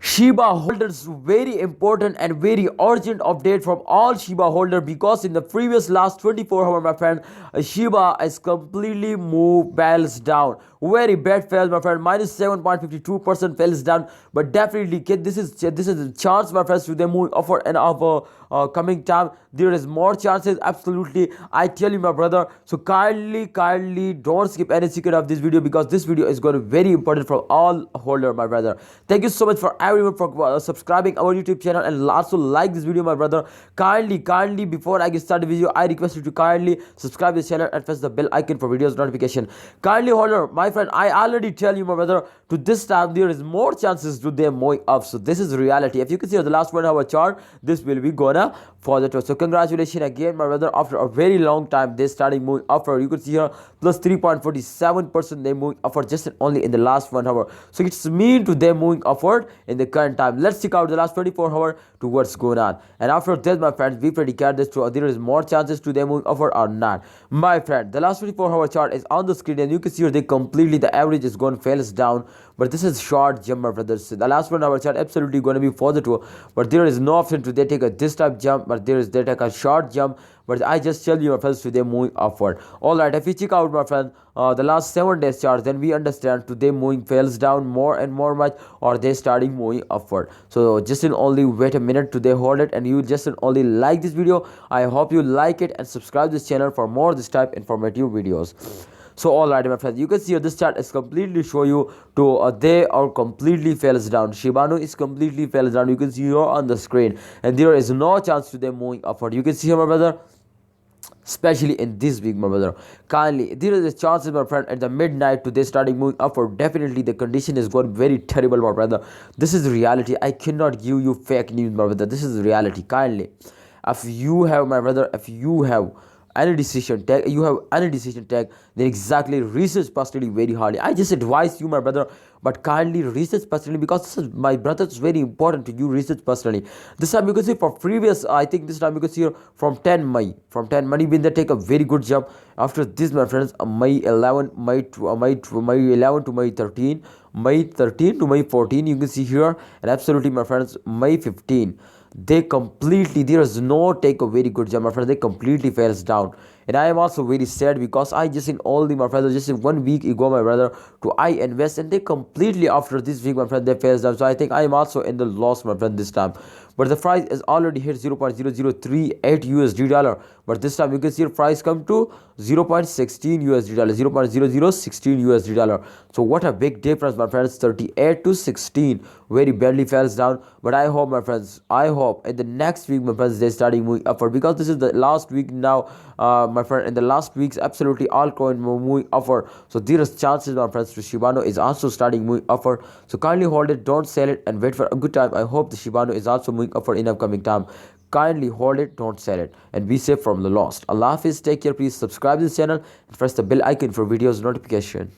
Shiba holders, very important and very urgent update from all Shiba holder, because in the previous last 24 hours, my friend, Shiba has completely moved bells down. Very bad falls, my friend. Minus 7.52% falls down. But definitely get this is a chance, my friends, to them moving upward and upward. Coming time there is more chances, absolutely, I tell you, my brother. So kindly don't skip any second of this video, because this video is going to be very important for all holder, my brother. Thank you so much for everyone for subscribing our YouTube channel, and also like this video, my brother. Kindly before I get started the video, I request you to kindly subscribe this channel and press the bell icon for videos notification. Kindly holder, my friend, I already tell you, my brother, to this time there is more chances to them moving up. So this is reality. If you can see the last 1 hour chart, this will be gonna for the tour. So congratulations again, my brother. After a very long time, they starting moving upward. You could see here plus 3.47%. They moving upward just only in the last 1 hour. So it's mean to them moving upward in the current time. Let's check out the last 24 hours to what's going on. And after this, my friends, we predicate this to there is more chances to them moving upward or not. My friend, the last 24 hour chart is on the screen, and you can see here they completely the average is going fails down. But this is short jump, my brothers. The last 1 hour chart absolutely going to be positive, but there is no option to they take a this type jump, but they take a short jump. But I just tell you, my friends, today moving upward. All right, if you check out, my friend, the last 7 days chart, then we understand today moving fails down more and more much, or they starting moving upward. So just in only wait a minute to they hold it, and you just in only like this video. I hope you like it and subscribe this channel for more this type informative videos. So all right, my friends, you can see here this chart is completely show you to they are completely falls down. Shibano is completely falls down. You can see here on the screen, and there is no chance to them moving upward. You can see here, my brother, especially in this week, my brother. Kindly, there is a chance, my friend, at the midnight to they starting moving upward. Definitely the condition is going very terrible, my brother. This is reality. I cannot give you fake news, my brother. This is reality. Kindly, if you have, my brother, if you have any decision tag, then exactly research personally very hardly. I just advise you, my brother, but kindly research personally, because this is, my brother, it's very important to you research personally. This time you can see for previous, I think this time you can see here from 10 May when they take a very good jump. After this, my friends, May 11 to May 13, May 13 to May 14, you can see here, and absolutely, my friends, May 15, they completely, there is no take a very good jump, my friends. They completely falls down, and I am also very sad, because I just in all the, my brother, just in 1 week ago, my brother, to I invest, and they completely after this week, my friend, they falls down. So I think I am also in the loss, my friend, this time. But the price is already hit 0.0038 USD dollar. But this time you can see the price come to 0.16 USD dollar, 0.0016 USD dollar. So what a big difference, my friends. 38 to 16 very badly falls down. But I hope, my friends, I hope in the next week, my friends, they starting moving upward, because this is the last week now, my friend. In the last weeks, absolutely all coin moving upward. So there is chances, my friends, to Shibano is also starting moving upward. So kindly hold it, don't sell it, and wait for a good time. I hope the Shibano is also moving upward in upcoming time. Kindly hold it, don't sell it, and be safe from the lost. Allah Hafiz, take care. Please subscribe to this channel and press the bell icon for videos notification.